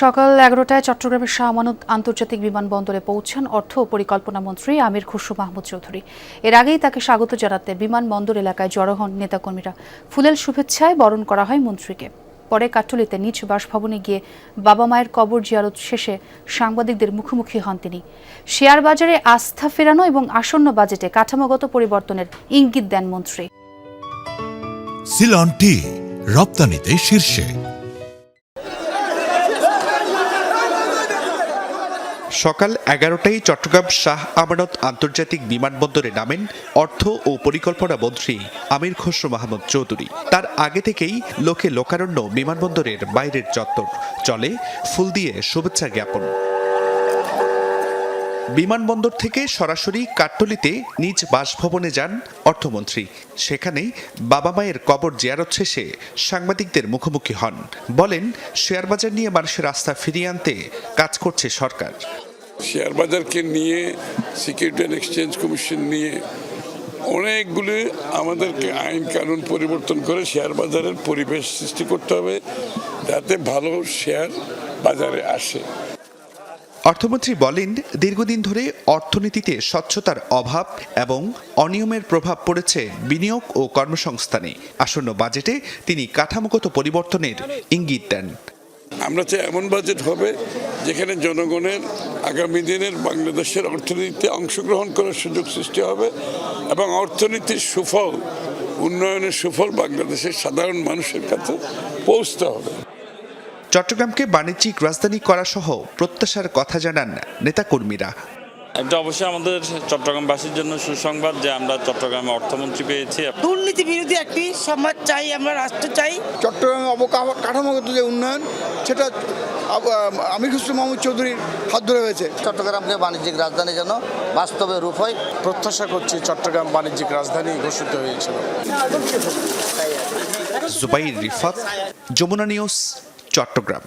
সকাল 11টায় চট্টগ্রামের শাহ আমানত আন্তর্জাতিক বিমানবন্দরে পৌঁছান অর্থ ও পরিকল্পনা মন্ত্রী আমির খসরু মাহমুদ চৌধুরী। এর আগেই তাকে স্বাগত জানাতে বিমানবন্দর এলাকায় জড়ো হন নেতাকর্মীরা। ফুলেল শুভেচ্ছায় বরণ করা হয় মন্ত্রীকে। পরে কাট্টলিতে নিজ বাসভবনে গিয়ে বাবা মায়ের কবর জিয়ারত শেষে সাংবাদিকদের মুখোমুখি হন তিনি। শেয়ার বাজারে আস্থা ফেরানো এবং আসন্ন বাজেটে কাঠামোগত পরিবর্তনের ইঙ্গিত দেন মন্ত্রী। সিলন টি রপ্তানিতে শীর্ষে। সকাল 11টায় চট্টগ্রাম শাহ আমানত আন্তর্জাতিক বিমানবন্দরে নামেন অর্থ ও পরিকল্পনা মন্ত্রী আমির খসরু মাহমুদ চৌধুরী। তার আগে থেকেই লোকে লোকারণ্য বিমানবন্দরের বাইরের চত্বর, চলে ফুল দিয়ে শুভেচ্ছা জ্ঞাপন। বিমানবন্দর থেকে সরাসরি কাট্টলিতে নিজ বাসভবনে যান অর্থমন্ত্রী। সেখানেই বাবা মায়ের কবর জিয়ারত শেষে সাংবাদিকদের মুখোমুখি হন। বলেন, শেয়ার বাজার নিয়ে মানুষের আস্থা ফিরিয়ে আনতে কাজ করছে সরকার। শেয়ার বাজারকে নিয়ে, সিকিউরিটি অ্যান্ড এক্সচেঞ্জ কমিশন নিয়ে অনেকগুলি আমাদেরকে আইন কানুন পরিবর্তন করে শেয়ার বাজারের পরিবেশ সৃষ্টি করতে হবে, যাতে ভালো শেয়ার বাজারে আসে। অর্থমন্ত্রী বলেন, দীর্ঘদিন ধরে অর্থনীতিতে স্বচ্ছতার অভাব এবং অনিয়মের প্রভাব পড়েছে বিনিয়োগ ও কর্মসংস্থানে। আসন্ন বাজেটে তিনি কাঠামোগত পরিবর্তনের ইঙ্গিত দেন। আমরা চাই এমন বাজেট হবে যেখানে জনগণের আগামী দিনের বাংলাদেশের অর্থনীতিতে অংশগ্রহণ করার সুযোগ সৃষ্টি হবে এবং অর্থনীতির সুফল, উন্নয়নের সুফল বাংলাদেশের সাধারণ মানুষের কাছে পৌঁছতে হবে। চট্টগ্রামকে বাণিজ্যিক রাজধানী করা সহ প্রত্যাশার কথা জানান নেতাকর্মীরা। এটা অবশ্যই আমাদের চট্টগ্রামবাসীর জন্য সুসংবাদ যে আমরা চট্টগ্রামে অর্থমন্ত্রী পেয়েছি। দুর্নীতি বিরোধী একটি সমাজ চাই, আমরা রাষ্ট্র চাই। চট্টগ্রামে অবকাঠামোগত যে উন্নয়ন, সেটা আমির খসরু মাহমুদ চৌধুরীর হাত ধরে হয়েছে। চট্টগ্রামকে বাণিজ্যিক রাজধানী যেন বাস্তবে রূপ হয়। প্রত্যাশা করছি চট্টগ্রাম বাণিজ্যিক রাজধানী ঘোষিত হয়েছিল। জুবাইর রিফাত, যমুনা নিউজ, চট্টগ্রাম।